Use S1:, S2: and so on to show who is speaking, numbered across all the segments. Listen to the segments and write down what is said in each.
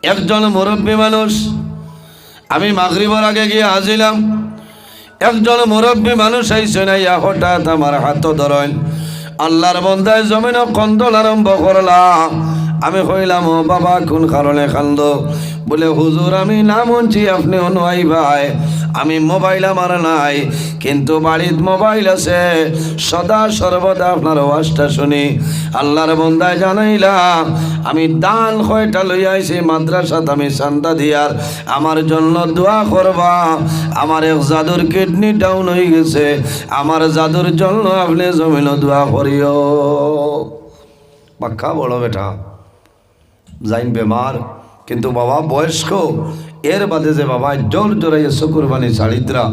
S1: একজন মুরব্বী মানুষ, আমি মাগরিবের আগে গিয়ে আসিলাম, একজন মুরব্বী মানুষ আইসে নাইয়া হঠাৎ আমার হাত ধরেন, আল্লাহর বন্দায় জমিন কন্দল আরম্ভ করলাম। আমি কইলাম, ও বাবা কোন কারণে কান্দ? বলে, হুজুর আমি না মনছি আপনি অনুয়াই ভাই, আমি মোবাইল আমার নাই, কিন্তু বাড়িত মোবাইল আছে, সদা সর্বদা আপনার ওয়াজটা শুনি। আল্লাহর বন্দায় জানাইলাম, আমি দান কয়টা লই আইছি মাদ্রাসাত, আমি চান্দা দিয়ার, আমার জন্য দোয়া করবা। আমার এক জাদুর কিডনি ডাউন হয়ে গেছে, আমার জাদুর জন্য আপনি জমিন দোয়া করিও। পাক্কা বড় বেটা যাইন বেমার, কিন্তু বাবা বয়স্ক, এর বাদে যে বাবা জোর জোরাইয়ে শুকুরবানি ছাড়িদ্রা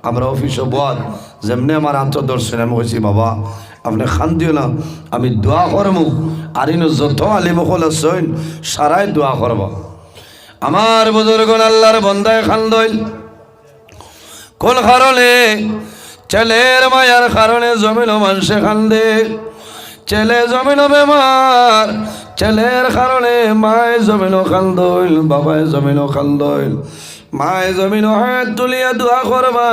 S1: আমরা অফিসে বল যেমনি আমার আন্তর্দর্শন আমি কইছি, বাবা আপনি খান দিও না, আমি দোয়া করবো, আর ইনো যত আলিমকল আছেন সারাই দোয়া করব। আমার বুজুর্গ আল্লাহর বন্দায় খান দইল কোন কারণে? ছেলের মায়ার কারণে জমিন মানুষে কান্দে, ছেলে জমিন বেমার, ছেলের কারণে মায় জমিন কান্দইল, বাবায় জমিন কান্দইল। মায় জমিন হাত তুলিয়া দোয়া করবা,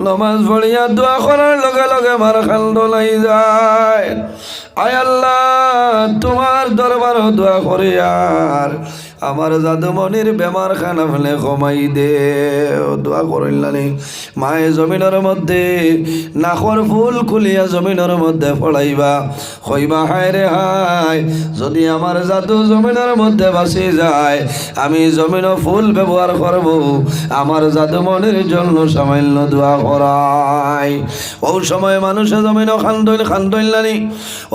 S1: নমাজ পড়িয়া দোয়া করার লগে লগে মার কান্দ লাই যায়। আয় আল্লাহ তোমার দরবার দোয়া করি, আর আমার জাদুমণির বেমার খানা ফেলে কমাই দে, দোয়া করিলানি। মায়ে জমিনের মধ্যে নাখর ফুল খুলিয়া জমিনের মধ্যে ফলাইবা, কইবা হায় রে হায়, যদি আমার জাদু জমিনের মধ্যে বাঁচি যায়, আমি জমিন ফুল ব্যবহার করব, আমার জাদুমণির জন্য সামান্য দোয়া করাই। ও সময় মানুষে জমিন খান্দইলানি,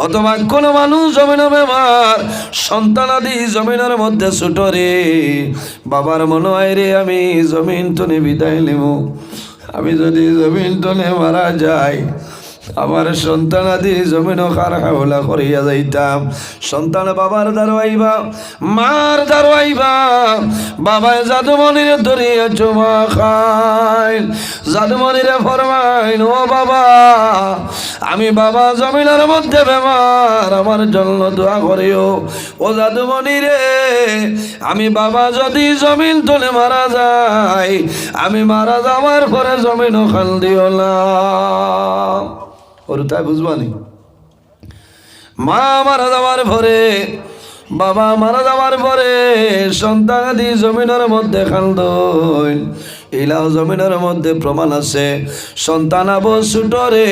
S1: অথবা কোনো মানুষ জমিন বেমার, সন্তানাদি জমিনের মধ্যে ছুটরে, বাবার মনে হয় রে আমি জমিন তনে বিদায় নেব, আমি যদি জমিন তনে মারা যাই, আমার সন্তান আদি জমিন খার হাওলা করিয়া যাইতাম। সন্তান বাবার দাঁড়াইবা, মার দাঁড়াইবা, বাবায় জাদুমণিরে ধরিয়া চুমা খাই, জাদুমণিরে ফরমাইন, ও বাবা আমি বাবা জমিনের মধ্যে বেমার, আমার জন্য দোয়া করিও। ও জাদুমণিরে, আমি বাবা যদি জমিন তুলে মারা যাই, আমি মারা যাওয়ার পরে জমিন খান দিও না। ওর তাই বুঝবানি, মা মারা যাওয়ার পরে, বাবা মারা যাওয়ার পরে সন্তানাদি জমিনের মধ্যে কান্দইল। ইলাও জমিনের মধ্যে প্রমাণ আছে, সন্তান আবো ছুটরে,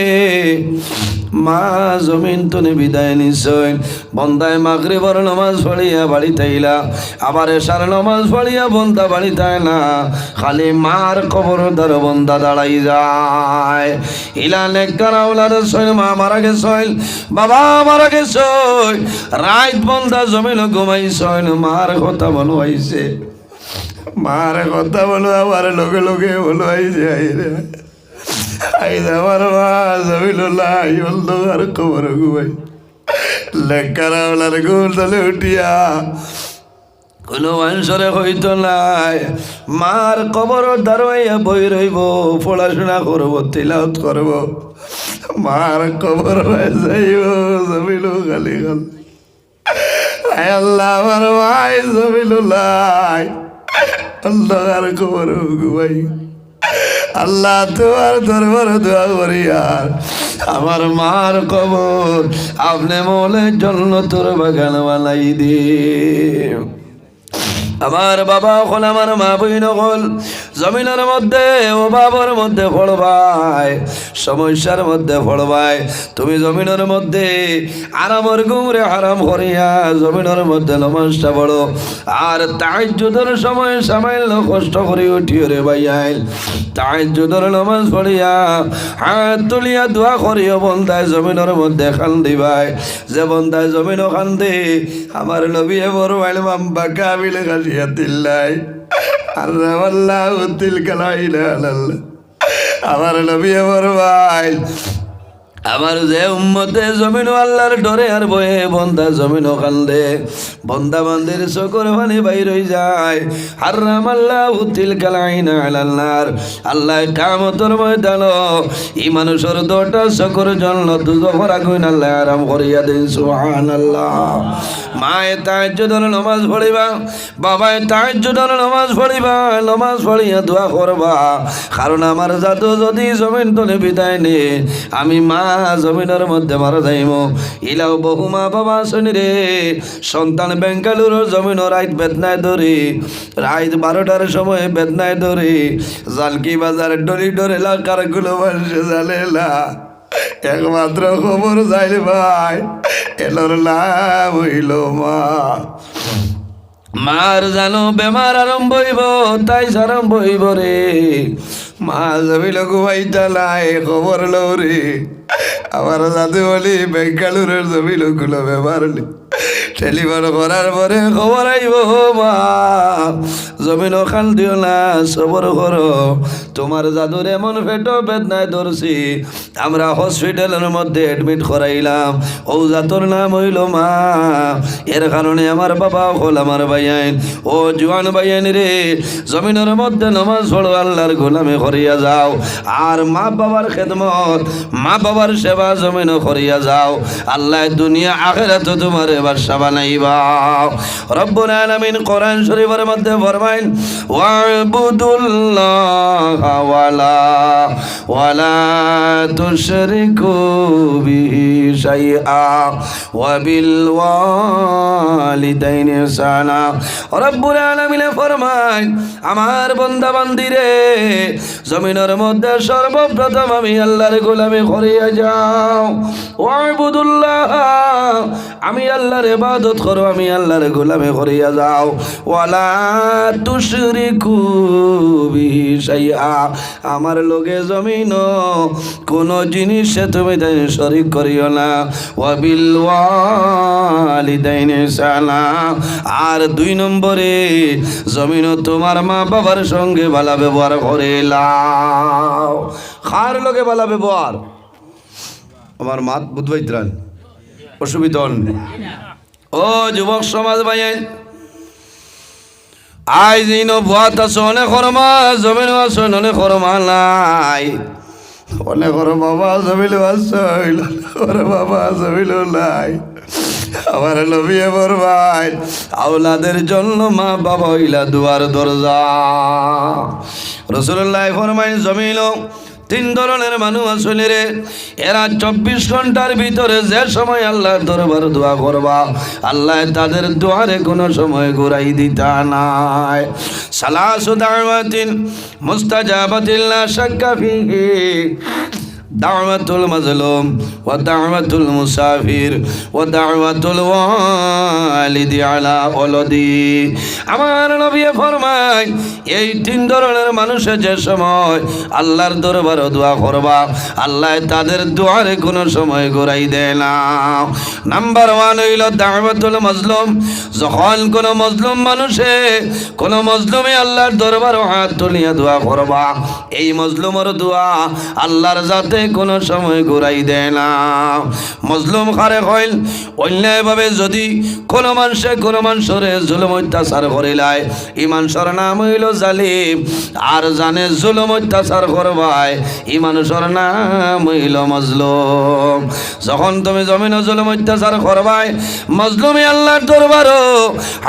S1: মা জমিন তুনে বিদায় নিছেন। বন্দায় মাগরিবের নামাজ পড়িয়া বাড়িতে আইলা, আবার এশার নামাজ পড়িয়া বন্দা বাড়িতে না, খালি মার কবর দ্বার বন্দা দাঁড়াই যায়। ইলা নেককার আওলাদ সইল, মা মারা গেছইল, বাবা মারা গেছইল, রাত বন্দা জমিন ঘুমাইছইল, মার কথা বলো আইছে, মার কথা বলো, আমার লোকে লোকে বলো আইছে, আইরে আইরে আমার মা জমিনুল্লাহ আর খবর ঘুমাই লেখার ওলার ঘুম তলে উঠিয়া কোনো মানুষরে হইতো নাই, মার কবর দাঁড়াইয়া বই রইব, পড়াশোনা করবো, তিলাওয়াত করব, মার কবর যাইব জমিনু খালি খাল। আল্লাহ আমার মাই জমিনুল্লাহ অন্ধকার খবর ঘুমাই, আল্লাহ তোমার দরবার দোয়া করি, আর আমার মার কবর আপনি মলের জন্য তোর বাগান বানাই দি। আমার বাবা হল, আমার মা বইন হল, জমিনের মধ্যে ও বাবার মধ্যে পড়বাই, সমস্যার মধ্যে পড়বাই। তুমি জমিনের মধ্যে আরামর গুমরে হারাম করিয়া জমিনের মধ্যে নমাজটা বড়, আর তাহাজ্জুদের সময় সামান্য কষ্ট করে উঠিও রে ভাইয়াইল, তাহাজ্জুদের নামাজ পড়িয়া হাত তুলিয়া দোয়া করিও, বন্দায় জমিনের মধ্যে খান দিবাই। যে বন্দায় জমিনও খান দে, আমার নবী বড় বাইল মাম্বা কাবিলে কাশিয়া তিল্লাই আল্লাহ আল্লাহ তিল কালাই, আমার নবী বড় ভাই আমার যে উম্মতে জমিন আল্লাহর ডরে আর বয়ে বন্দা জমিন কান্দে বন্দা বান্দির চোখের পানি বাইর হয়ে যায় হারাম আল্লাহ উতিল কালাইনা আলাল্লাহর আল্লাহ কিয়ামতের ময়দান এই মানুষের দুটা চোখের জন্য দুজখের আগুন আল্লাহ আরাম করিয়া দেন সুবহানাল্লাহ। মায়ে তাহাজ্জুদের নামাজ পড়িবা, বাবায় তাহাজ্জুদের নামাজ পড়িবা, নামাজ পড়িয়া দোয়া করবা, কারণ আমার জাদু যদি জমিন তলে বিদায় নে আমি মা জমিনের মধ্যে মারা যাইব। ইলাও বহু মা বাবা শুনি রে সন্তান বেঙ্গালুরুর জমিন রাইত বেদনায় ধরি রাইত 12টার সময় বেদনায় ধরি জালকি বাজার ডরি ডরে এলাকার গুলো মানুষ জানে না একমাত্র খবর যাইলে ভাই এলোর লাভ হইল মা। মার জানো বেমার আরম্ভ হইব তাই আরম্ভ হইব রে মা জমিল ঘুমাইতা নাই খবর লও রে আমার সাথে বলি বেঙ্গালুরের জমিল গুলো বেমার টেলিফোন করার পরে খবর আইব মা জমিন খাল দিও না সবর করো তোমার জাদুর এমন পেটো বেদনায় ধরছি আমরা হসপিটালের মধ্যে অ্যাডমিট করাইলাম ও জাতর নাম হইল মা। এর কারণে আমার বাবা হল আমার ভাইয়াইন ও জোয়ান ভাইয়াইন রে জমিনের মধ্যে নামাজ পড়ো আল্লাহর গোলামে করিয়া যাও আর মা বাবার খেদমত মা বাবার সেবা জমিন করিয়া যাও আল্লাহ দুনিয়া আখিরাত তোমার বাদশা বানাইবা। রব্বুল আলামিন কোরআন শরীফের মধ্যে ফরমাইন ওয়াবুদুল্লাহ ওয়ালা তুশরিকু বিহি শাইআ ওয়া বিল ওয়ালিদাইনি ইহসানা। রব্বুল আলামিন ফরমাইন আমার বান্দা বান্দিরে জমিনের মধ্যে সর্বপ্রথম আমি আল্লাহর গোলামি করিয়া যাও ওয়াবুদুল্লাহ আমি আল্লাহর ইবাদত করো আমি আল্লাহর গোলামি করিয়া যাও ওয়ালা তুশরিকু বিহি শাইআ আমার লগে জমিন কোন জিনিসে তুমি তাই শরীক করিও না ওয়া বিল ওয়ালিদাইনি ইহসানা আর 2 নম্বরে জমিন তোমার মা বাবার সঙ্গে ভালো ব্যবহার করিলাও। কার লগে ভালো ব্যবহার? আমার মাত বুধবাইত্রান অসুবিধা ও যুবক সমাজ ভাইয়েন আজ ইনো বুয়াত আছে অনেক হরমা জমিন আছে অনেক হরমা নাই অনেক হরমা বাবা জমিল আছে বাবা জমিল নাই আমার নবিয়ে বরবাই আওলাদের জন্য মা বাবা হইলা দুয়ার দরজা। রাসূলুল্লাহ ফরমাইন জমিল 3 ধরনের মানুষ আসলে রে এরা 24 ঘন্টার ভিতরে যে সময় আল্লাহর দরবার দোয়া করবা আল্লাহ তাদের দোয়ারে কোনো সময় ঘুরাই দিতা নাই। সালাসু দাওয়াতিন মুস্তাজাবাতিন লা শাক্কা ফিহি দাওয়াতুল মাজলুম ওয়া দাওয়াতুল মুসাফির ওয়া দাওয়াতুল ওয়ালিদি আলা ওয়ালাদি। আমার নবী ফরমায় এই 3 ধরনের মানুষের যে সময় আল্লাহর দরবারে দোয়া করবা আল্লাহ তাদের দোয়ারে কোনো সময় ঘুরাই দেয় না। নাম্বার 1 হইল দাওয়াতুল মাজলুম যখন কোন মজলুম মানুষে কোন মজলুমে আল্লাহর দরবারে হাত তুলিয়া দোয়া করবা এই মজলুমের দোয়া আল্লাহর জাতে কোনো সময় ঘুরাই দেয় না। মজলুম খারে হইল অন্যায়ভাবে যদি কোনো মানুষের জুলুম অত্যাচার করিলায় এই মানুষের নাম হইল জালিম আর জানে জুলুম অত্যাচার করবায় এই মানুষের নাম হইল মজলুম। যখন তুমি জমিন জুলুম অত্যাচার করবায় মজলুমে আল্লাহর দরবারও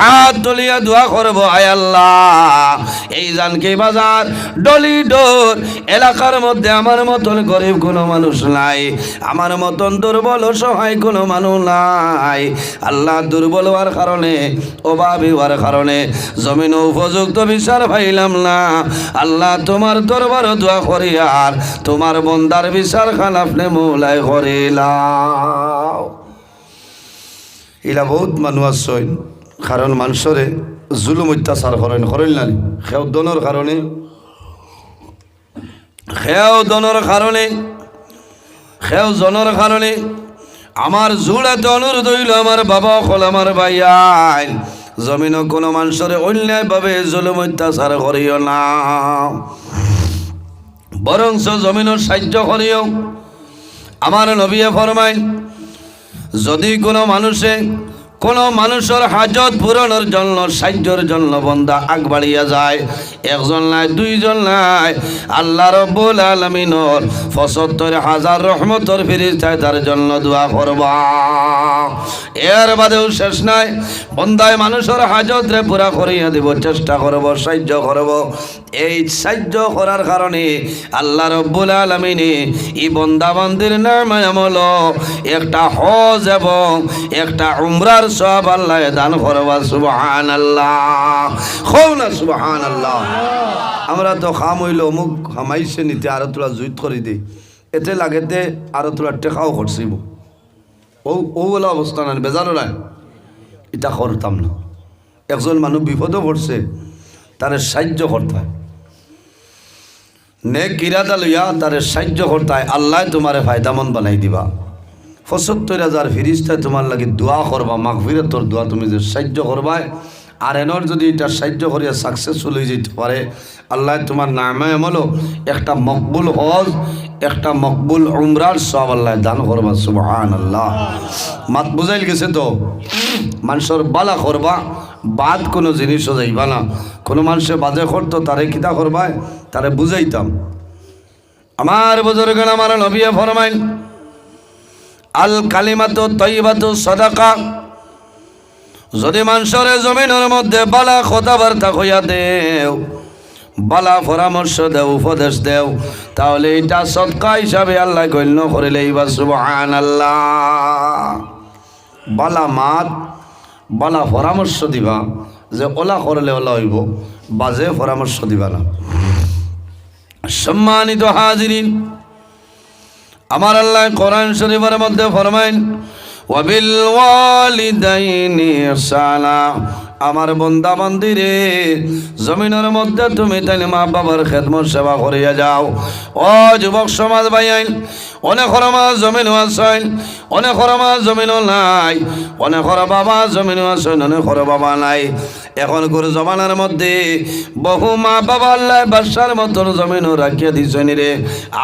S1: হাত তুলিয়া দোয়া করব আয় আল্লাহ এই জানকি বাজার ডলি ডোর এলাকার মধ্যে আমার মতন গরিব কোনো মানুষ নাই আমার মতন দুর্বল অসহায় কোনো মানুষ নাই আল্লাহ দুর্বল হওয়ার কারণে অভাবী হওয়ার কারণে জমিন উপযুক্ত বিচার পাইলাম না আল্লাহ তোমার দরবার দোয়া করি আর তোমার বন্দার বিচার খান আপনি মৌলাই করিলাম। এলা বহুত মানুষ আসছেন কারণ মানুষরে জুলুম অত্যাচার করেন করেন না খেও দনের কারণে খেও জনের কারণে আমার জোড়াতে অনুরোধ হইল আমার বাবা হল আমার ভাইয়াই জমিন কোনো মানুষের অন্যায়ভাবে জুলুম অত্যাচার করিও না বরং জমিনের সাহায্য করিও আমার নবী ফরমায় যদি কোনো মানুষের হাজত পূরণের জন্য সাহায্যের জন্য বান্দা আগ বাড়িয়া যায়, একজন নাই দুইজন নাই, আল্লাহ রাব্বুল আলামিনের ৭৫,০০০ রহমতের ফেরেশতায় তার জন্য দোয়া করবা। এর বাদেও শেষ নাই, বান্দায় মানুষের হাজত রে পুরা করিয়া দিব, চেষ্টা করব, সাহায্য করব। এই সাহায্য করার কারণে আল্লাহ রাব্বুল আলামিনে এই বান্দা বান্দির নামে আমল একটা হজ এবং একটা উমরার সব আল্লাহ দান করবা। সুবহানাল্লাহ, কও না সুবহানাল্লাহ। আমরা তো খাম হইল অমুক খামাইছে নিতে আরো তোলা জুইত করে দিই, এতে লাগেতে আরো তোলা টেকাও করছিব, ও বলা অবস্থা নাই, বেজারও নাই, এটা করতাম না। একজন মানুষ বিপদও পড়ছে, তার সাহায্য করতে হয়, নেক ইরাদা লইয়া তার সাহায্য করতে হয়। আল্লাহ তোমারে ফায়দামন্দ বানাই দিবা। ৭৫,০০০ ফিরিস্তায় তোমার লাগে দোয়া করবা, মাগফিরাতর দোয়া, তুমি যে সাহায্য করবাই। আর এনর যদি এটা সাহায্য করিয়া সাকসেসফুল হয়ে যেতে পারে, আল্লাহ তোমার নামে আমলো একটা মকবুল হজ, একটা মকবুল উমরার সব আল্লাহ দান করবা। সুবহানাল্লাহ। মাত বুঝাইল গেছে তো? মানুষের বালা করবা, বাদ কোনো জিনিসও যাইবা না। কোনো মানুষে বাজে করতো, তারে কিতা করবা, তারে বুঝাইতাম। আমার বুজুর্গণ, আমার নবী ফরমাইন আল কালিমাতু তাইয়্যিবাতু সাদাকা। যদি মানুষের জমিনের মধ্যে বালা কথাবার্তা কইয়া দেও, বালা পরামর্শ দেও, উপদেশ দেও, তাহলে এটা সদকা হিসাবে আল্লাহ গণ্য করিলেই বা সুবহানাল্লাহ। বালা মাত, বালা পরামর্শ দিবা, যে ওলা করলে ওলা হইব, বাজে পরামর্শ দিবা না। সম্মানিত হাজিরিন, আমার আল্লাহ কোরআন শরীফের মধ্যে ফরমাইন ওয়াবিল ওয়ালিদাইনি ইহসানা। আমার বান্দা বান্দিরে, জমিনের মধ্যে তুমি তাইলে মা বাবার খেদমত সেবা করিয়া যাও। ও যুবক সমাজ ভাইয়াইন, অনেক মা জমিনও আছেন, অনেক মা জমিনও নাই, অনেক বাবা জমিনও আছেন, অনেক বাবা নাই। এখন করে জমানার মধ্যে বহু মা বাবা আল্লাহ বাদশার মতন জমিনও রাখিয়া দিছেন রে।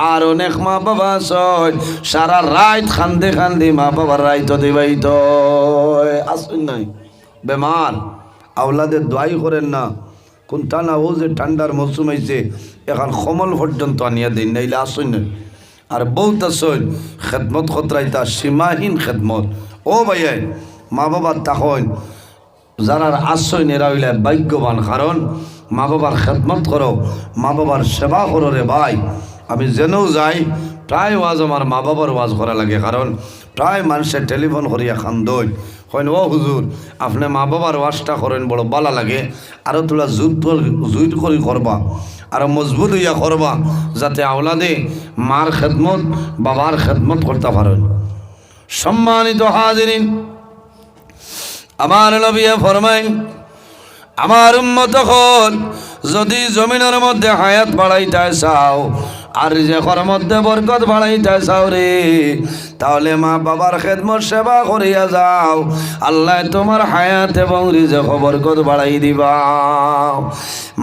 S1: আর অনেক মা বাবা আছেন সারা রাত খান্দে খান্দি মা বাবার রাইত দিবাইত আসেন নাই, বেমার, আওলাদের দোয়াই করেন না। কোনটা না, ও যে ঠান্ডার মৌসুম হয়েছে, এখন কমল পর্যন্ত আনিয়া দিন, নাইলে আসেন না। আর বহুত আসেন খেদমত খতরাইতা, সীমাহীন খেদমত। ও ভাইয়াই, মা বাবার তাকন যারা আসছেন এরা হইলে ভাগ্যবান, কারণ মা বাবার খেদমত করো, মা বাবার সেবা করো রে ভাই। আমি যেনও যাই প্রায় ওয়াজ আমার মা বাবার ওয়াজ করা লাগে, কারণ প্রায় মানুষের টেলিফোন করিয়া খান্দই হয়, ও হুজুর আপনি মা বাবার ওয়াজটা করেন, বড় বালা লাগে, আরও তোলা জুইট করি করবা, আরও মজবুত হইয়া করবা, যাতে আওলাদে মার খেদমত বাবার খেদমত করতে পারেন। সম্মানিত হাজিরিন, আমার নবী ফরমাইন আমার উম্মত হল যদি জমিনের মধ্যে হায়াত বাড়াইতে চাও আর রিজেকের মধ্যে বরকত বাড়াইতে চাও রে, তাহলে মা বাবার খেদমত সেবা করিয়া যাও, আল্লাহ তোমার হায়াত এবং রিজেক বরকত বাড়াই দিবা।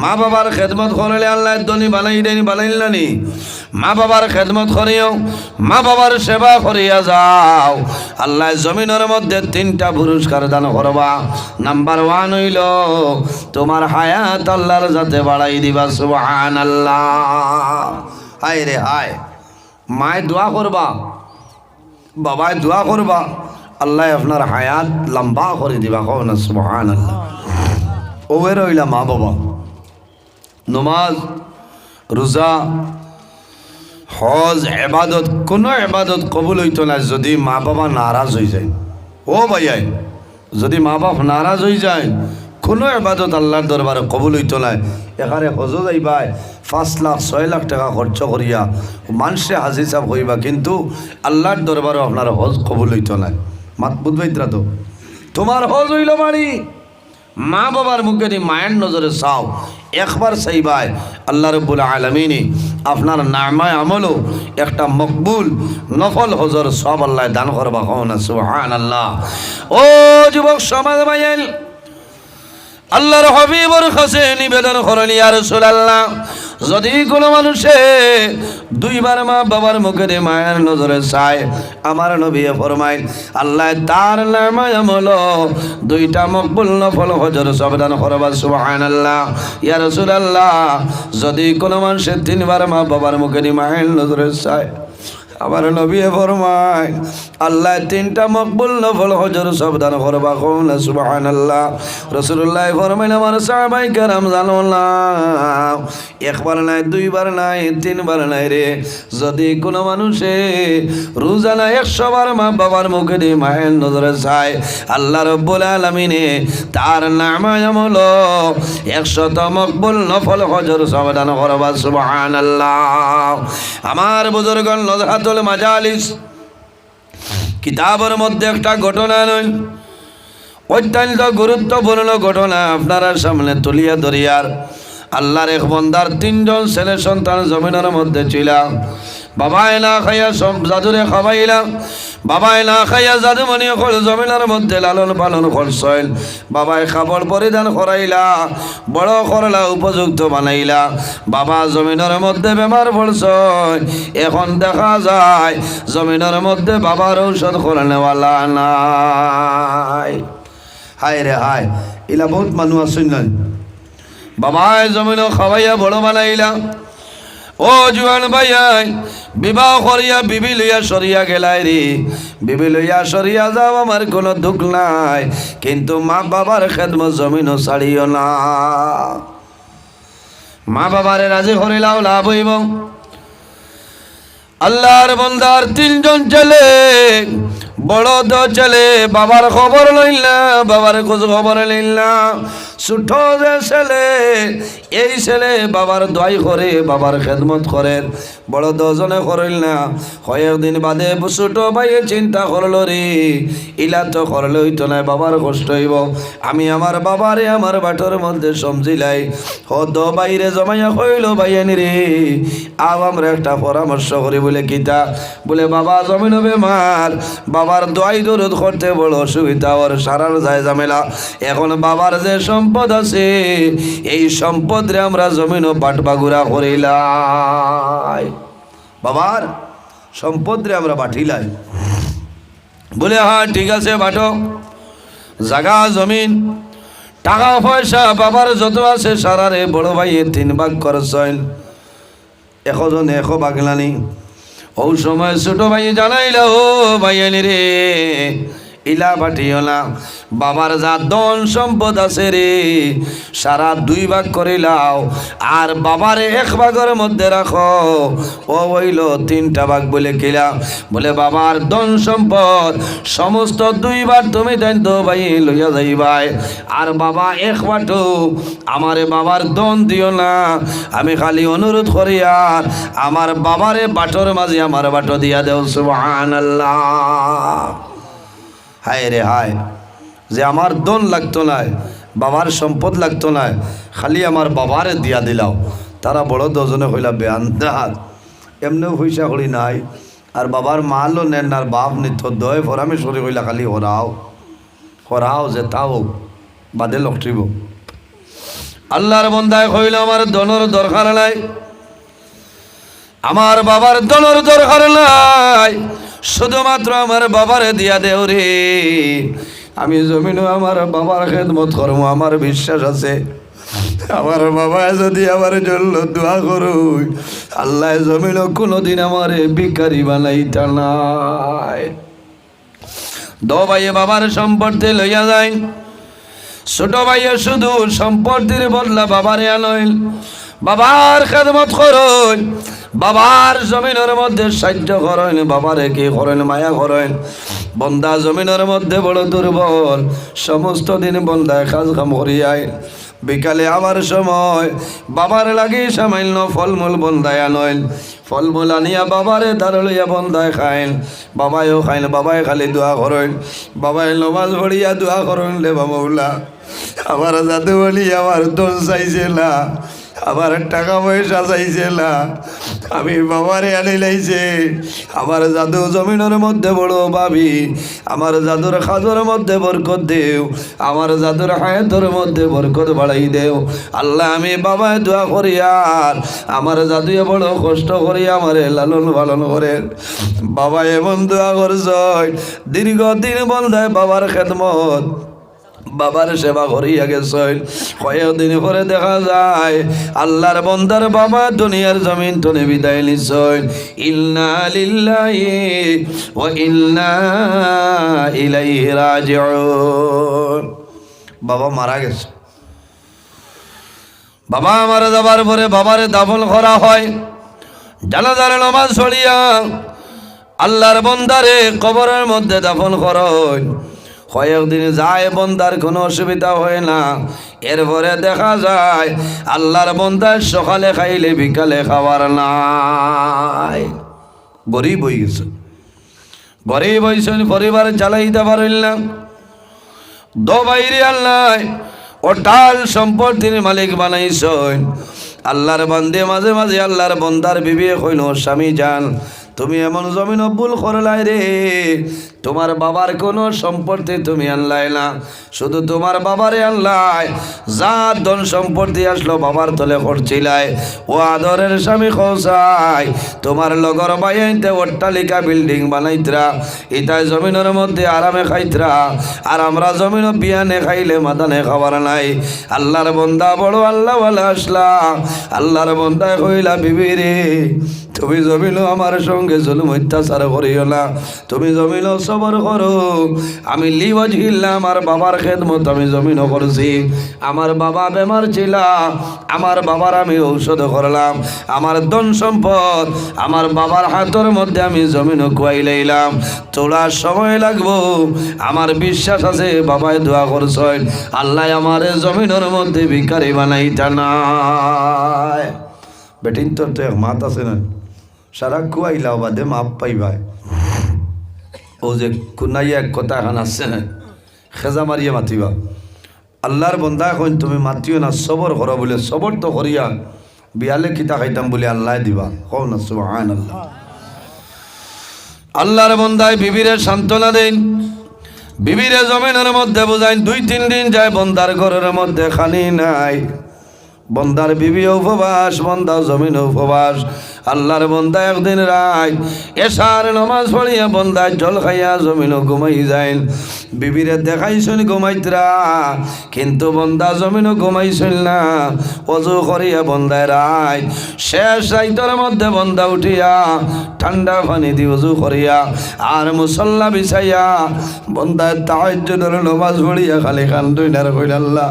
S1: মা বাবার খেদমত করলে আল্লাহ ধনী বানাই দেনি, বানাইলানি। মা বাবার খেদমত করিও, মা বাবার সেবা করিয়া যাও, আল্লাহ জমিনের মধ্যে 3টা পুরস্কার দান করবা। নাম্বার 1 হইল তোমার হায়াত আল্লাহর যাতে বাড়াই দিবা। সুবহানাল্লাহ। হায় রে হায়, মায় দোয়া করবা, বাবায় দোয়া করবা, আল্লাহ আপনার হায়াত লম্বা করে দিবা। কও না সুবহানাল্লাহ। ওরে হইলা মা বাবা। নমাজ, রোজা, হজ, এবাদত, কোনো এবাদত কবুল হইতো না যদি মা বাবা নারাজ হয়ে যায়। ও ভাইয়াই, যদি মা বাপ নারাজ হয়ে যায়, কোনো এবাদত আল্লাহর দরবারে কবুল হইতো না। এখানে হজও যাইবাই 5 লাখ 6 লাখ টাকা খরচ করিয়া মানুষে হাজি সাহেব হইবা, কিন্তু আল্লাহর দরবারে আপনার হজ কবুল হইতো না। মাত বুঝবাইতরা তো? তোমার হজ হইল বাড়ি, মা বাবার মুখে দি মায়ের নজরে চাও, একবার চাইবাই, আল্লাহ রাব্বুল আলামিন আপনার নামায় আমলও একটা মকবুল নফল হজর সব আল্লাহ দান করবা। কও না সুবহানাল্লাহ। ও যুবক সমাজ ভাইয়ের, আল্লাহর হাবিবের কাছে নিবেদন করেন, ইয়া রাসূলুল্লাহ যদি কোনো মানুষে দুইবার মা বাবার মুখে দিয়ে মায়ের নজরে চায়, আমার নবী ফরমায় আল্লাহ তার নামায় আমল দুইটা মকবুল নফল হজর সবদান করবা। সুবহানাল্লাহ। ইয়া রাসূলুল্লাহ, যদি কোনো মানুষে তিনবার মা বাবার মুখে দিয়ে মায়ের নজরে চায়, আমার নবী ফরমায় আল্লাহ তিনটা মকবুল নফল হজর সবদান করবা। কওনা সুবহানাল্লাহ। রাসূলুল্লাহ ফরমাইন আমার সাহাবায়ে কেরাম জানো না, একবার নাই, দুইবার নাই, তিনবার নাই রে, যদি কোনো মানুষে রোজানা 100 বার মা বাবার মুখে দিয়ে মায়ের নজরে চায়, আল্লাহ রাব্বুল আলামিনে তার নামায় আমল 100টা মকবুল নফল হজর সবদান করবা। সুবহানাল্লাহ। আমার বুজুর্গণ, নজহাতুল মাজালিস কিতাবের মধ্যে একটা ঘটনা নয়, অত্যন্ত গুরুত্বপূর্ণ ঘটনা আপনারা সামনে তুলিয়া ধরিয়ার। আল্লাহর এক বান্দার 3জন ছেলে সন্তান জমিনের মধ্যে ছিল। বাবায় না খাইয়া সব জাদুরে খাওয়াইলা, বাবায় না খাইয়া জাদুমণি হল জমিনের মধ্যে লালন পালন করছেন। বাবায় খাবার পরিধান করাইলা, বড় করলা, উপযুক্ত বানাইলা। বাবা জমিনের মধ্যে বেমার পড়ছেন, এখন দেখা যায় জমিনের মধ্যে বাবার ঔষধ করে নেওয়ালা নাই। হায় রে হায়, এলা বহুত মানুষ আছেন না। বাবায় জমিন খাওয়াইয়া বড় বানাইলা। ও জুয়ান ভাইয়াই, বিবাহ করিয়া বিবি লইয়া সরিয়া গেলাই রে, বিবি লইয়া সরিয়া যাও, আমার কোনো দুঃখ নাই, কিন্তু মা বাবার খেদমত জমিনও ছাড়িও না। মা বাবারে রাজি করিলাও লাভ হইব। আল্লাহর বান্দার 3জন ছেলে, বড় তো ছেলে বাবার খবর লইলা, বাবার খোঁজ খবর লইলা। ছোট যে ছেলে, এই ছেলে বাবার দোয়াই করে, বাবার খেদমত করে। বড় 2জনে করিল না। কয়েকদিন বাদে ছোট ভাইয়ে চিন্তা করলো রে, ইলা তো করলে হইতো না, বাবার কষ্ট হইব। আমি আমার বাবারে আমার বাটর মধ্যে সমঝিলাই। হদ বাইরে জমাইয়া কইল, ভাইয়ানি রে, আব আমরা একটা পরামর্শ করি। বলে কিতা? বলে বাবা জমিন বেমার, বাবার দোয়াই দরুদ করতে বড় অসুবিধা, ওর সারার যায় ঝামেলা। এখন বাবার যে সম্পদ আছে, এই সম্পদ রে আমরা জমিনও বাটবাগুড়া করিলাই। বাবার সম্পদ রে আমরা বাটিলাই। বলে হ্যাঁ ঠিক আছে, বাটো। জাগা জমিন টাকা পয়সা বাবার যত আছে সারারে বড় ভাইয়ে 3 ভাগ করছেন। 1 জন 1 ভাগলানি। ও সময় ছোট ভাই জানাইল, ও ভাইয়ানি রে, ইলা পাঠিও না, বাবার যা ধন সম্পদ আছে রে, সারা 2 ভাগ করিলাও, আর বাবারে 1 ভাগের মধ্যে রাখো। ও হইল 3টা ভাগ। বলে কিলা? বলে বাবার ধন সম্পদ সমস্ত 2 ভাগ তুমি দেন তো ভাই লইয়া যাইবাই, আর বাবা 1 বাটো আমারে বাবার ধন দিও না, আমি খালি অনুরোধ করি, আর আমার বাবারে বাটোর মাঝে আমার বাটো দিয়া দেও। সুবহানাল্লাহ। হায় রে হায়, যে আমার ধন লাগতো না, বাবার সম্পদ লাগতো না, খালি আমার বাবারে দিয়া দিলাও। তারা বড় 2জনে হইলা বেআন্দার, এমনিও পয়সা করি নাই, আর বাবার মালও নেন, আর বাপ নিত দয় ফরামে সরি হইলা খালি হরাও হরাও, যে তাও বাদে লকটিব। আল্লাহর বন্দায় কইল, আমার ধনের দরকার নাই, আমার বাবার ধনের দরকার নাই, শুধুমাত্র আমার বাবারে দিয়া দেও রে। আমি জমিনও আমার বাবার খেদমত করবো, আমার বিশ্বাস আছে আমার বাবা যদি আমার জন্য দোয়া করো, আল্লাহ জমিনও কোনোদিন আমার ভিখারি বানাইতা নাই। 2 ভাইয়ে বাবার সম্পত্তি লইয়া যায়। ছোট ভাইয়ে শুধু সম্পত্তির বদলা বাবারে আনইল, বাবার খেদমত করইল, বাবার জমিনের মধ্যে সাহায্য করেন, বাবারে কি করেন? মায়া করেন। বন্দা জমিনের মধ্যে বড় দুর্বল, সমস্ত দিন বন্দায় কাজ কাম করিয়ায়। বিকালে আমার সময় বাবার লাগি সামান্য ফলমূল বন্দায় আনইল, ফলমূল আনিয়া বাবারে দাঁড় লইয়া বন্দায় খাইন। বাবায়ও খাইন, বাবায় খালি দোয়া করেন, বাবায় নমাজ পড়িয়া দোয়া করেন, লে বাবা আমার যাতে বলি আমার দোষ চাইছে না, আমার টাকা পয়সা চাইছে না, আমি বাবারে আনি লাইছে আমার জাদু জমিনের মধ্যে বড় ভাবি আমার জাদুর খাজর মধ্যে বরকত দেও আমার জাদুর হায়াতের মধ্যে বরকত বাড়াই দেও আল্লাহ আমি বাবায় দোয়া করি আর আমার জাদুয়ে বড় কষ্ট করি আমারে লালন পালন করেন বাবা এমন দোয়া করছ দীর্ঘদিন বন্ধায় বাবার খেদমত বাবার সেবা করিয়া গেছেন কয়েকদিন পরে দেখা যায় আল্লাহর বন্দার বাবা দুনিয়ার জমিন তনে বিদায় নিছেন ইন্না লিল্লাহি ওয়া ইন্না ইলাইহি রাজিউন বাবা মারা গেছে বাবা মারা যাবার পরে বাবারে দাফন করা হয় জানাজার নামাজ পড়িয়া আল্লাহর বন্দারে কবরের মধ্যে দাফন করেন কয়েকদিন যায় বন্দার কোনো অসুবিধা হয় না এরপরে দেখা যায় আল্লাহর বন্দার সকালে খাইলে বিকালে খাবার নাই গরিব হয়ে গেছে গরিব হয়েছেন পরিবার চালাইতে পারেন না দো বাইরে আল্লাহ অটাল সম্পত্তির মালিক বানাইছেন আল্লাহর বান্দে মাঝে মাঝে আল্লাহর বন্দার বিবে হইল স্বামী যান তুমি এমন জমিন ভুল করলাই রে তোমার বাবার কোনো সম্পত্তি তুমি আনলাই না শুধু তোমার বাবারে আনলাই যা ধন সম্পত্তি আসলো বাবার তলে করছিলাই ও আদরের স্বামী খোঁজাই তোমার লগর বাইতে অট্টালিকা বিল্ডিং বানাইতরা ইতায় জমিনের মধ্যে আরামে খাইতরা আর আমরা জমিন বিয়ানে খাইলে মাদানে খাবার নাই আল্লাহর বন্দা বড় আল্লাহওয়ালা আসলা আল্লাহর বন্দায় কইলা বিবি রে তুমি জমিল আমার সঙ্গে জুলুম অত্যাচার করিও না তুমি জমিল সবর করো আমি লিওয়াজ গিল্লা আমার বাবার খেদমত আমি জমিন করছি আমার বাবা বেমার ছিল আমার বাবার আমি ঔষধ করলাম আমার ধন সম্পদ আমার বাবার হাতের মধ্যে আমি জমিন খুয়াই লাইলাম তোলার সময় লাগবো আমার বিশ্বাস আছে বাবায় দোয়া করছেন আল্লাহ আমার জমিনের মধ্যে ভিখারি বানাইতা নাই বেটিন তোর তো এক মাত আছে না সারা খুয়াইলাও বাদে মাপ পাইবাই ও যে কুনাইয়া এক কথা এখন আসছে না খেজা মারিয়া মাতিবা আল্লাহর বন্দা এখন তুমি মাতিও না সবর করো বলে সবর তো করিয়া বিয়ালে কিতা খাইতাম বলে আল্লাহ দিবা কও না সুবহানাল্লাহ আল্লাহর বন্দায় বিবিরে সান্ত্বনা দেন বিবিরে জমিনের মধ্যে বুঝাইন 2-3 দিন যায় বন্দার ঘরের মধ্যে খানি নাই বন্দার বিবি উপবাস বন্দা জমিন উপবাস আল্লাহর বন্দা একদিন রাত এশার নামাজ পড়িয়া বন্দায় জল খাইয়া জমিন ঘুমাই যায় বিবিরে দেখাইছেন ঘুমাইতরা কিন্তু বন্দা জমিন ঘুমাইছিল না অজু করিয়া বন্দায় রাত শেষ রাইতের মধ্যে বন্দা উঠিয়া ঠান্ডা পানি দিয়ে অজু করিয়া আর মুসল্লা বিছাইয়া বন্দায় তাহাজ্জুদের নামাজ পড়িয়া খালি কান্দুই না কইল আল্লাহ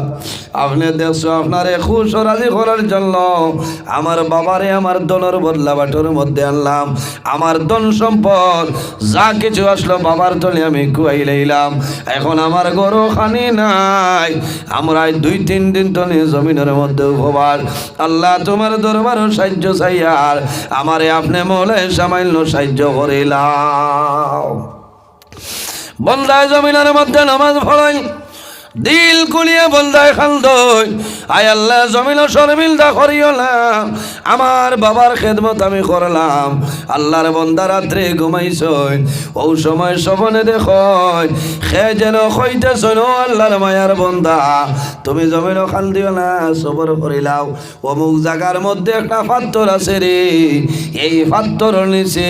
S1: আপনি দেখছো আপনারে খুশ রাজি করার জন্য আমার বাবারে আমার দনের বদলা বাটোর মধ্যে আনলাম আমার ধন সম্পদ যা কিছু আসলো বাবার তলে আমি খুয়াই লাইলাম এখন আমার গরু খানি নাই আমরা 2-3 দিন তলে জমিনের মধ্যে উপবাস আল্লাহ তোমার দরবার সাহায্য চাইয়ার আমারে আপনি মৌলায় সামান্য সাহায্য করিলাম বন্দায় জমিনের মধ্যে নামাজ পড়াই দিল কুলিয়ে বন্দায় খালদই আয় আল্লাহ জমিন শর্মিলদা করিও না আমার বাবার খেদমত আমি করলাম আল্লাহর বন্দা রাত্রে ঘুমাইছই ও সময় স্বপ্নে দেখই সে যেন কইতেছন ও আল্লাহর মায়ার বন্দা তুমি জমিন খাল দিও না সবর করিলাও অমুক জায়গার মধ্যে একটা পাথর আছে রে এই পাথর নিচে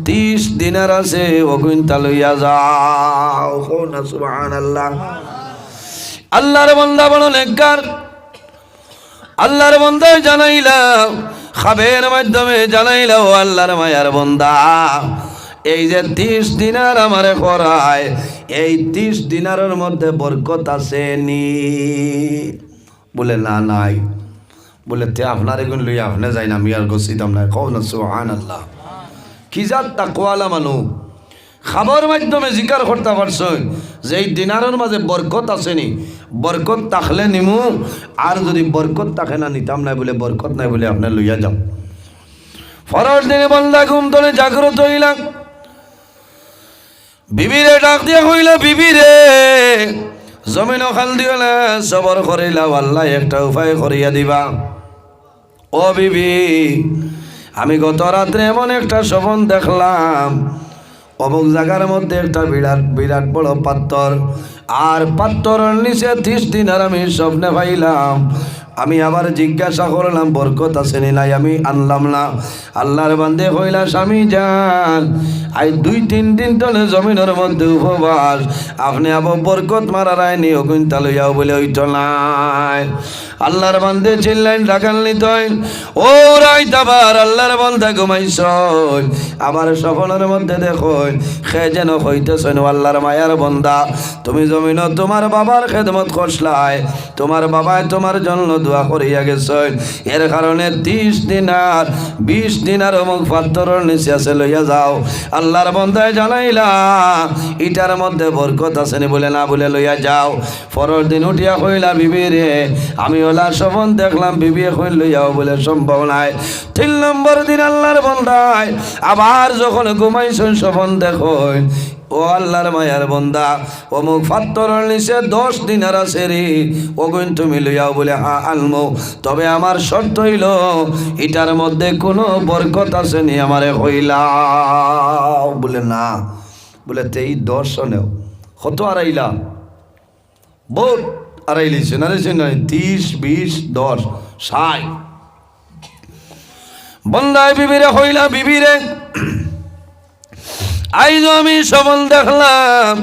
S1: 30 দিনার আছে ওগুনটা লইয়া যাও না সুবহানাল্লাহ আল্লাহর বান্দা বড় নেককার আল্লাহর বান্দায় জানাইলাম খাবের মাধ্যমে জানাইলাম আল্লাহর মায়ার বান্দা এই যে 30 দিনার আমারে করায় এই 30 দিনারের মধ্যে বরকত আছে নি বলে না নাই বলে তে আপনার এগুন লইয়া আপনি যাই না আমি আর গছিতাম না কও না সুবহানাল্লাহ কি জাত তাকওয়ালা মানুষ খাবার মাধ্যমে জিকার করতে পারছেন যে এই দিনারের মাঝে বরকত আসেনি বরকত থাকলে নিমু আর যদি বরকত থাকে না নিতাম নাই বলে বরকত নাই বলে আপনার লইয়া যাও ফরজ দিনে বন্দা ঘুম ধরে জাগ্রত হইলাম বিবিরে ডাক দিয়া কইলা বিবিরে জমিন খাল দিও না সবর করিলা আল্লাহ একটা উপায় করিয়া দিবা ও বিবি আমি গত রাত্রে এমন একটা স্বপ্ন দেখলাম, অমুক জায়গার মধ্যে একটা বিরাট বিরাট বড় পাথর, আর পাথরের নিচে 30 দিনার আমি স্বপ্নে পাইলাম। আমি আবার জিজ্ঞাসা করলাম বরকত আছে নি নাই, আমি আনলাম না। আল্লাহর বান্দে কইলা স্বামী যান, আই 2-3 দিন তলে জমিনের মধ্যে উপবাস, আপনি আবার বরকত মারার আইনি অগুনতা লইয়াও বলে ওইট নাই। আল্লাহর বান্দে চিল্লাইন ডাকাল নিতই, ও রাইত আবার আল্লাহর বান্দা ঘুমাইছ, আবার স্বপ্নের মধ্যে দেখো সে যেন হইতেছেন আল্লাহর মায়ার বান্দা, তুমি জমিন তোমার বাবার খেদমত করছলাই, তোমার বাবায় তোমার জন্য দোয়া করিয়া গেছেন, এর কারণে 30 দিনার 20 দিনার অমুক পাথরের নিচে আছে লইয়া যাও। আল্লাহর বান্দায় জানাইলা ইটার মধ্যে বরকত আছে বলে না বলে লইয়া যাও। পরের দিন উঠিয়া কইলা বিবি রে আমি ওলা স্বপ্ন দেখলাম, বিবি কইল লইয়াও বলে সম্ভব নাই। 3 নম্বর দিন আল্লাহর বান্দায় আবার যখন ঘুমাইছেন স্বপ্ন দেখুন, ও আল্লাহর মায়ার বন্দা অমুক পাথরের নিচে 10 দিনার আছে রে, ওগুন তুমি লইয়াও বলে হ্যাঁ আনমো, তবে আমার শর্ত হইল এটার মধ্যে কোনো বরকত আছে নি আমারে হইলাও বলে না। বলে এই 10 নেও কত আড়াইলা, বহুত আড়াইলিছে না রে, 30 20 10 60 বন্দায় বিবিরে হইলা, বিবিরে আইজ আমি সবল দেখলাম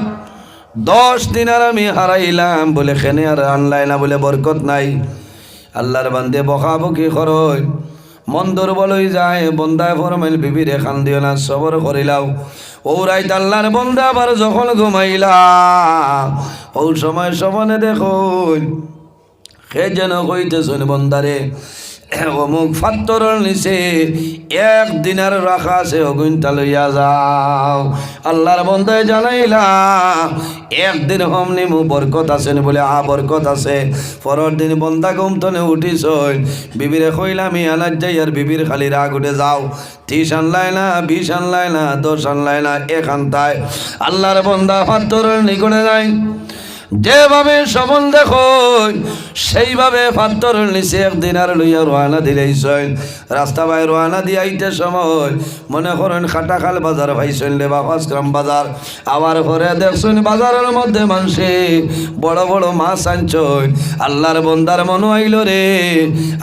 S1: 10 দিনার আমি হারাইলাম, বলে খেনে আর আনলাই না, বলে বরকত নাই। আল্লাহর বান্দে বকাবকি করই, মন দুর্বল হয়ে যায়। বন্দায় ফরমাইল বিবিরে খান দিও না, সবর করিলাও। ও রাইত আল্লাহর বন্দা আবার যখন ঘুমাইলা, ও সময় সবনে দেখুন সে যেন কইতেছেন বন্দারে অমুক পাথরের নিচে 1 দিনার রাখা আছে, অগুনটা লইয়া যাও। আল্লাহর বন্দায় জানাইলা 1 দিন হম নিমু বরকত আছে বলে বরকত আছে। পরের দিন বন্দা ঘুমতনে উঠিস, বিবিরে কইলা আমি আনার যাই, আর বিবির খালি রাগ উঠে যাও, 30 আনলাই না 20 আনলাই না 10 আনলাই না 1 আনতায়। আল্লাহর বন্দা পাথরের নিকটে যায়, যেভাবে স্বপ্ন দেখো সেইভাবে পাথরের নিচে 1 দিনার লইয়া রওনা দিলেইছেন। রাস্তা বাই রওনা দিয়ে আইতে সময় মনে করেন খাটাখাল বাজার ভাইছেন লে বা 5 গ্রাম বাজার, আবার পরে দেখছেন বাজারের মধ্যে মানুষে বড় বড় মাছ আনছেন। আল্লাহর বন্দার মনে আইল রে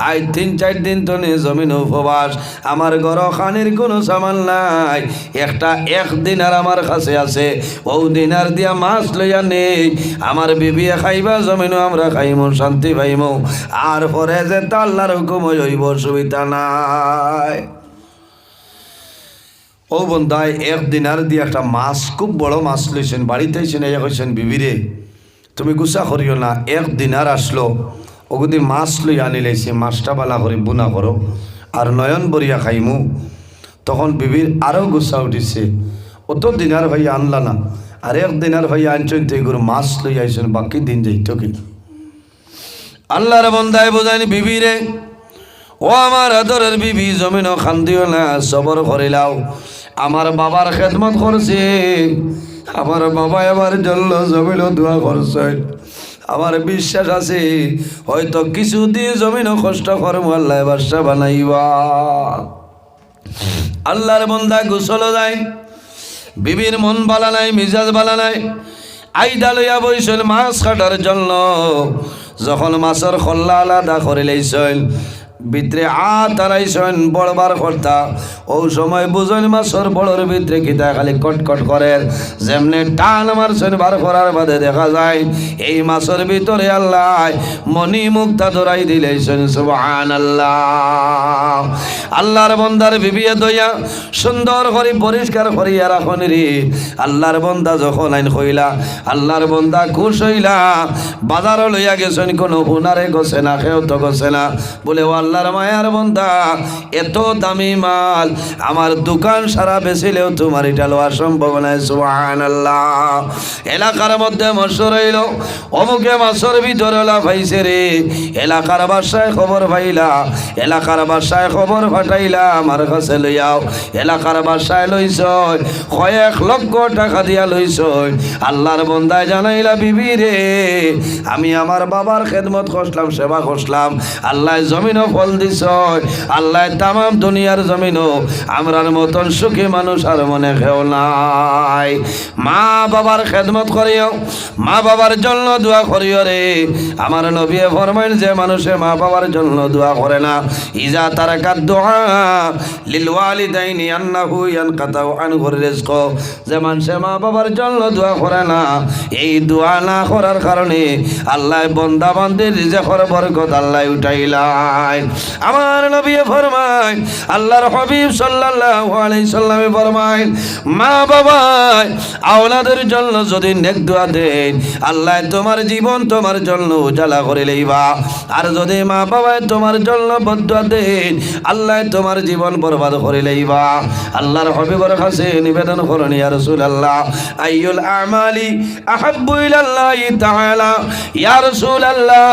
S1: আজ 3-4 দিন তো নে জমিন উপবাস, আমার ঘর খানির কোনো সামান নাই, একটা 1 দিনার আমার কাছে আছে, ও দিনার দিয়া মাছ লইয়া নেই, আমার বিবিয়ে খাইবা জমিনও আমরা খাইমু শান্তি পাইমু, আর পরে যে তা আল্লাহর হুকুম হইব সুবিধা নাই। ও বন্ধায় 1 দিনার দিয়ে একটা মাছ, খুব বড় মাছ লইছেন, বাড়িতে এসে নিয়ে কইছেন বিবিরে তুমি গুসা করিও না, 1 দিনার আসলো, ওগুদি মাছ লই আনি লাইছে, মাছটা বালা করে বুনা করো আর নয়ন বরিয়া খাইমু। তখন বিবির আরও গুসা উঠিছে, অত দিনার ভাইয়া আনলা না, আর 1 দিনার ভাইয়া আনছেন তো এগুলো মাছ লই আইছেন, বাকি দিন যাইত কি। আল্লাহর বন্দায় বোঝায়নি বিবিরে, ও আমার আদরের বিবি জমিনও খান্দিও না, সবর করিলাও, আমার বাবার খেদমত করছে, আমার বাবা এবার জন্য জমিনও দোয়া করছে, আমার বিশ্বাস আছে হয়তো কিছুদিন জমিনও কষ্ট করবো, আল্লাহ বাদশা বানাইবা। আল্লাহর বন্দা গোসল যায়, বিবির মন বালা নাই, মিজাজ বালা নাই, আইদা লইয়া বইছেন মাছ কাটার জন্য। যখন মাছের খল্লা আলাদা করে লাইছেন, ভিতরে তারাইছেন বড়বার কর্তা, ও সময় বুঝেন মাছের বড়র ভিতরে কিতা খালি কটকট করে, যেমনি টান মারছেন বার করার বাদে দেখা যায় এই মাছের ভিতরে আল্লাহ মণি মুক্তা ধরাই দিলেছেন। সুবহানাল্লাহ। আল্লাহর বন্দার বিবিয়ে দইয়া সুন্দর করে পরিষ্কার করিয়া রাখুন রে। আল্লাহর বন্দা যখন আইন কইলা, আল্লাহর বন্দা খুশ হইলা, বাজার লইয়া গেছেন, কোনো হুনারে গছে না, কেউ তো গছে না, বলে ও আল্লাহর মায়ার বন্দা এত দামি মাল আমার দোকান সারা বেচিলেও তোমার এটা লওয়া সম্ভব নয়। সুবহানাল্লাহ। এলাকার মধ্যে মশর হইল অমুকে মাছের ভিতরে লাফাইছে রে, এলাকার বাসায় খবর পাইলা, এলাকার বাসায় খবর ফাটাইলা, আমার কাছে লইয়াও, এলাকার বাসায় লইছ, 1 লক্ষ টাকা দিয়া লইছ। আল্লাহর বন্দায় জানাইলা বিবি রে, আমি আমার বাবার খেদমত করলাম, সেবা করলাম, আল্লাহ জমিনও ফল দিছ আল্লাহ তাম দুনিয়ার জমিনও আমরার মতন সুখী মানুষ আর মনে খেও নাই। মা বাবার খেদমত করিও, মা বাবার জন্য দোয়া করিও রে। আমার নবী ফরমাইন যে মানুষে মা বাবার জন্য দোয়া করে না, ইজা তারাকাত দুআ লিল ওয়ালিদাইনি আন্নাহু ইয়ানকাতাউ আনহুর রিজক, যে মানুষে মা বাবার জন্য দোয়া করে না, এই দোয়া না করার কারণে আল্লাহ বান্দা বান্দির রিজকের বরকত আল্লাহ উঠাইলাই। আমার নবী ফরমায়, আল্লাহর হাবিব সাল্লাল্লাহু আলাইহি সাল্লামে ফরমায়, মা বাবা আওলাদের জন্য যদি নেক দোয়া দেন আল্লাহ তোমার জীবন তোমার জন্য উজালা করে লইবা। আর যদি মা বাবা তোমার জন্য বদদুয়া দেন আল্লাহ তোমার জীবন বরবাদ করে লইবা। আল্লাহর হাবিবের কাছে নিবেদন করুন, ইয়া রাসূলুল্লাহ আইয়ুল আমালি আহাব্বু ইলাল্লাহি তাআলা, ইয়া রাসূলুল্লাহ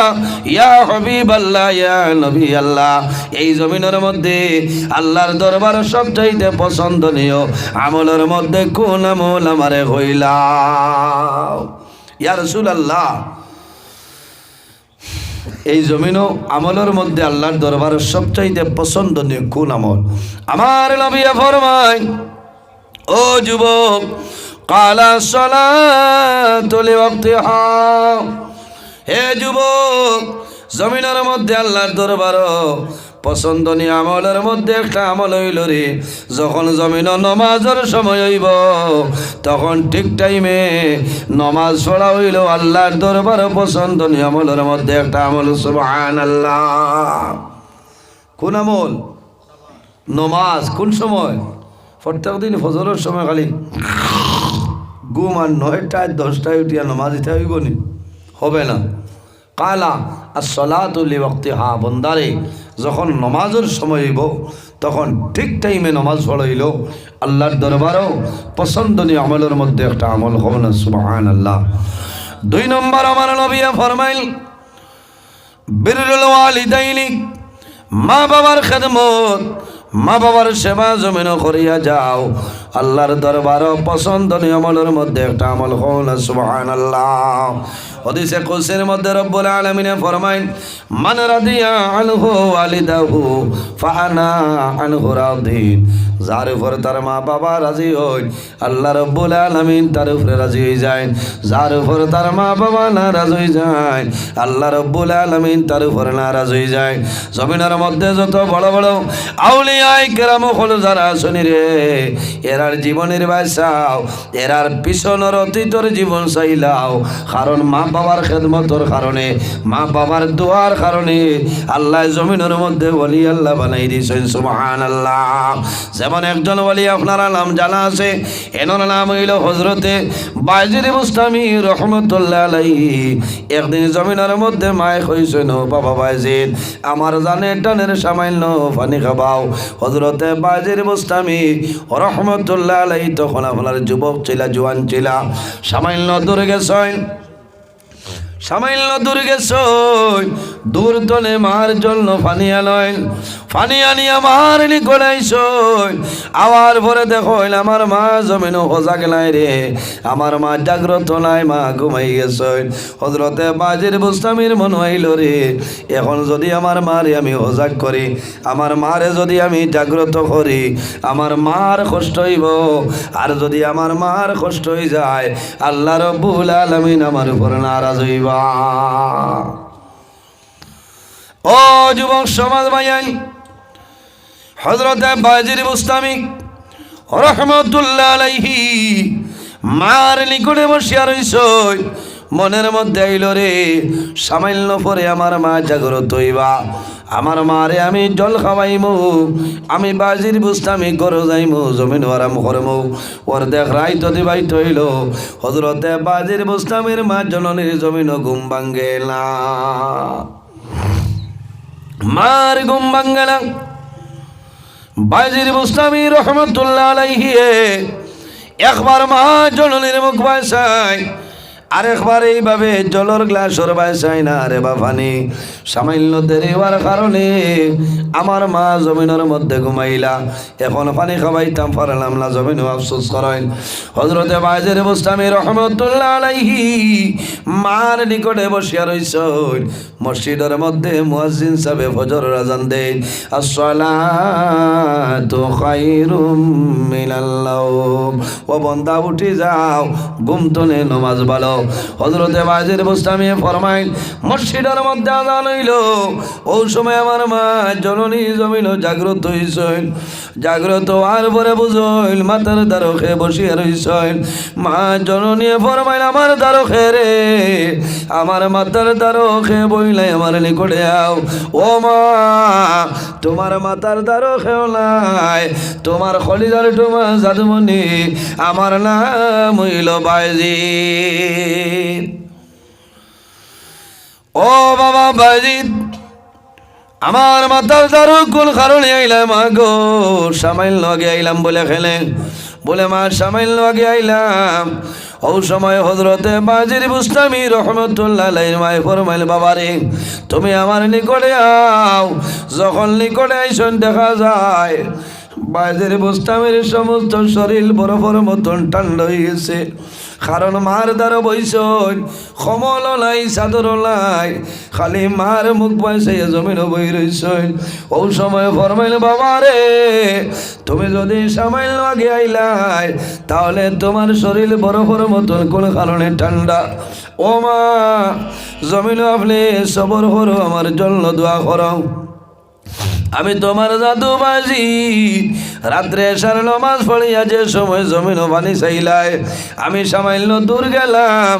S1: ইয়া হাবিবাল্লাহ ইয়া নবী আল্লাহ, এই জমিনের মধ্যে আল্লাহর দরবার সবচাইতে পছন্দনীয় আমলের মধ্যে কোন আমল আমারে হইলাও। ইয়া রাসূলুল্লাহ এই জমিনও আমলের মধ্যে আল্লাহর দরবারের সবচাইতে পছন্দনীয় কোন আমল? আমার নবী ফরমায়, ও যুবক, কালা সালাতু লিওয়াক্তিহা, হে যুবক, জমিনের মধ্যে আল্লাহর দরবারও পছন্দনীয় আমলের মধ্যে একটা আমল হইল রে, যখন জমিন নমাজের সময় হইব তখন ঠিক টাইমে নমাজ পড়া হইল আল্লাহর দরবার পছন্দনীয় আমলের মধ্যে একটা আমল। সুবহানাল্লাহ। কোন আমল? নমাজ। কোন সময়? প্রত্যেক দিন ফজরের সময় খালি ঘুম আর 9টায় 10টায় উঠিয়া নমাজ দিতে হইব নি? হবে না। কালা as-salatu li-waqtiha, বন্দারে যখন নমাজের সময় হইব তখন ঠিক টাইমে নমাজ পড়াইল আল্লাহর দরবারও পছন্দনীয় আমলের মধ্যে একটা আমল হবে না। সুবহানাল্লাহ। 2 নম্বর আমার নবী ফরমাইল, বিররুল ওয়ালিদাইনি, মা বাবার খেদমত, মা বাবার সেবা জমিন করিয়া যাও আল্লাহর দরবারও পছন্দনীয় আমলের মধ্যে একটা আমল হবে না। সুবহানাল্লাহ। হাদিসে কুদসির মধ্যে রব্বুল আলামিন ফরমায়, মান রাদিয়া আনহু ওয়ালিদাহু ফাআনা আনহু রাদিন, যার উপর তার মা বাবা রাজি হয় আল্লাহ রব্বুল আলামিন তার উপরে রাজি হয়ে যায়। যার উপর তার মা বাবা নারাজ হয়ে যায় আল্লাহ রব্বুল আলামিন তার উপরে নারাজ হয়ে যায়। জমিনের মধ্যে যত বড় বড় আউলিয়ায়ে কেরাম হল যারা আসনি রে, এরার জীবনের বাঁচাও, এরার পিছনের অতীতের জীবন চাইলাও, কারণ মা বাবার খেদমতের কারণে, মা বাবার দোয়ার কারণে আল্লাহ জমিনের মধ্যে ওলি আল্লাহ বানাই দিয়েছেন। সুবহানাল্লাহ। যেমন একজন ওলি আপনারা নাম জানা আছে, এনার নাম হইল হযরতে বায়জিদ বুস্তামি রহমতুল্লাহ আলাইহি। একদিন জমিনের মধ্যে মায় কইছেন, ও বাবা বায়জিদ, আমার জানে টানের সামান্য পানি খাবাও। হযরতে বায়জিদ বুস্তামি রহমতুল্লাহ আলাইহি তখন আপনার যুবক ছিলা, জোয়ান ছিলা, সামান্য দূরে গেছেন, সামান্য দূর গেছ, দূর তলে মার জন্য পানি আনইন, পানি আনিয়া মার নিকলাইছ। আওয়ার পরে দেখো আমার মা জমিন সজাগ নাই রে, আমার মা জাগ্রত নাই, মা ঘুমাই গেছে। হযরতে বায়জিদ বুস্তামির মন হইল রে, এখন যদি আমার মারে আমি সজাগ করি, আমার মারে যদি আমি জাগ্রত করি, আমার মার কষ্ট হইব। আর যদি আমার মার কষ্ট হয়ে যায় আল্লাহ রব্বুল আলামিন আমার উপর নারাজ হইবা। ও যুবক সমাজ ভাইয়াই, হযরতে বায়জিদ বুস্তামি রহমতুল্লাহ আলাইহি মার নিকটে বসিয়া রইছ। মনের মধ্যে আইল রে, সামান্য পরে আমার মা জাগ্রত হইবা, আমার মারে আমি জল খাওয়াইমু, আমি বায়জিদ বুস্তামি ঘরে যাইমু, জমিন আরাম করমু। ওর দেখ রাইত দিবাইত হইল, হযরতে বায়জিদ বুস্তামির মা জননীর জমিন ঘুম ভাঙ্গে না, মার ঘুম ভাঙ্গে না। বায়জিদ বুস্তামি রহমতুল্লাহ আলাইহি একবার মা জননীর মুখ বাসায় আরেকবার এইভাবে জলের গ্লাসের বাসায় না রে বাফানি সামান্য দেরি হওয়ার কারণে আমার মা জমিনের মধ্যে ঘুমাইলা। এখন পানি খাওয়াইতাম পারলাম না, জমিনও আফসোস করেন। হযরতে বাজির বুস্তামি রহমতুল্লাহ আলাইহি মার নিকটে বসিয়া রইছেন। মসজিদের মধ্যে মুয়াজ্জিন সাহেব ফজরের আযান দেন, আসসালাতু খায়রুম মিনাল নাওম, ও বান্দা উঠে যাও, ঘুম থেকে নামাজ পড়ো। হযরতে বাজির বুস্তামি ফরমাইল, মসজিদের মধ্যে আযান হইল, ওই সময় আমার মা জননী জমিল জাগ্রত হইছেন। জাগ্রত হওয়ার পরে বুঝইল মাথার দ্বারকে বসিয়া রইছেন। মা জননী ফরমাইল, আমার দ্বারকে রে, আমার মাথার দ্বারকে বইলাই আমার নিকটে আও। ও মা, তোমার মাথার দ্বারকেও নাই, তোমার খলিজার তোমার জাদুমণি, আমার নাম হইল বাজিদ। ও বাবা বাজিদ, আমার মাথার দ্বারক কোন কারণে আইলাম? গো সামাইল আগে আইলাম বলে খেলে, বলে মা সামাইল আগে আইলাম। ও সময় হযরতে বাজির বুস্তামি রহমতুল্লাহ আলাইহির মায়ে ফরমাইল, বাবারে তুমি আমার নিকটে আও। যখন নিকটে আইসন দেখা যায় বাজির বুস্তামির সমস্ত শরীর বরফের মতন ঠান্ডা হয়ে গেছে। কারণ মার দ্বারা বইসন, কমল নাই, চাদর নাই, খালি মার মুখ পাইছে জমিন বই রইছেন। ও সময় ফরমাইল, বাবা রে তুমি যদি সামাইল আগে আইলাই তাহলে তোমার শরীর বরফের মতন কোন কারণে ঠান্ডা? ও মা, জমিন আপনি সবর করো, আমার জন্য দোয়া করো। আমি তোমার জাদু বাজি রাত্রে এশার নামাজ পড়িয়া যে সময় জমিন পানি চাইলাই, আমি সামান্য দূর গেলাম,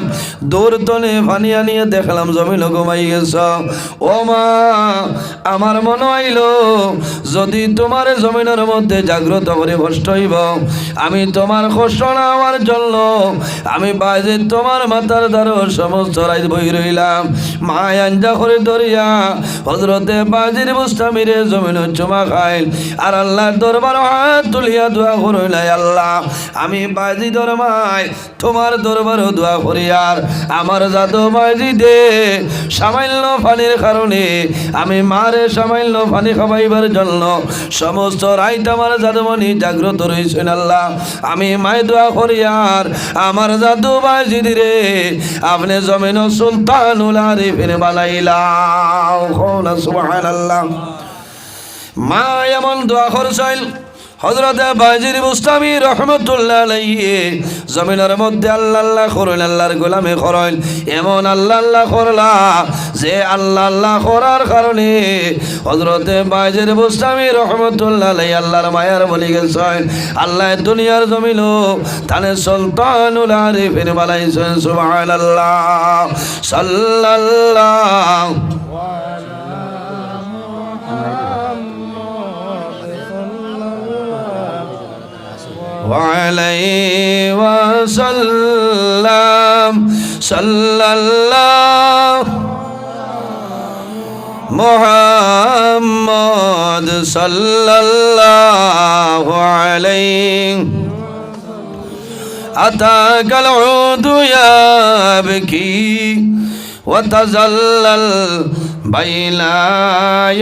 S1: দূর তনে পানি আনিয়ে দেখলাম জমিন ঘুমাই গেছ। ও মা, আমার মনে হইল যদি তোমার জমিনের মধ্যে জাগ্রত করে কষ্ট হইব, আমি তোমার কষ্ট না হওয়ার জন্য আমি বাজে তোমার মাথার দ্বারা সমস্ত রাত বই রইলাম। মা আঞ্জা করে ধরিয়া হযরতে বাজির বুস্তামিরে জমিন চুমা খাইল, আর আল্লাহর দরবার হাত তুলিয়া দোয়া করইলাই, আল্লাহ আমি বাজি দরমায় তোমার দরবারও দোয়া করি, আর আমার জাদু বাজি দে সামান্য পানির কারণে আমি মারে সামান্য পানি খাওয়াইবার জন্য সমস্ত রাইত আমার জাদুমণি জাগ্রত রয়েছেন। আল্লাহ আমি মায় দোয়া করি, আর আমার জাদু বাজি রে আপনি জমিন সুলতানুল আরিফিন বানাইলাও। সুবহানাল্লাহ। মা এমন দোয়া করছেন, হযরতে বাজির বুস্তামি রহমতুল্লাহ আলাইহি জমিনের মধ্যে আল্লাহ আল্লাহ করলেন, আল্লাহর গোলামি করলেন। এমন আল্লাহ আল্লাহ করলা যে আল্লাহ আল্লাহ করার কারণে হযরতে বাজির বুস্তামি রহমতুল্লাহ আলাইহি আল্লাহর মায়ার বলি গেছেন। আল্লাহ দুনিয়ার জমিন তানে সুলতানুল আরিফিন বানাইছেন। সুবহানাল্লাহ। সাল্লাল্লাহু وعليه وسلم صلى الله محمد صلى الله عليه أتاك العود يبكي وتزلل بين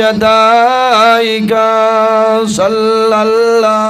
S1: يديك صلى الله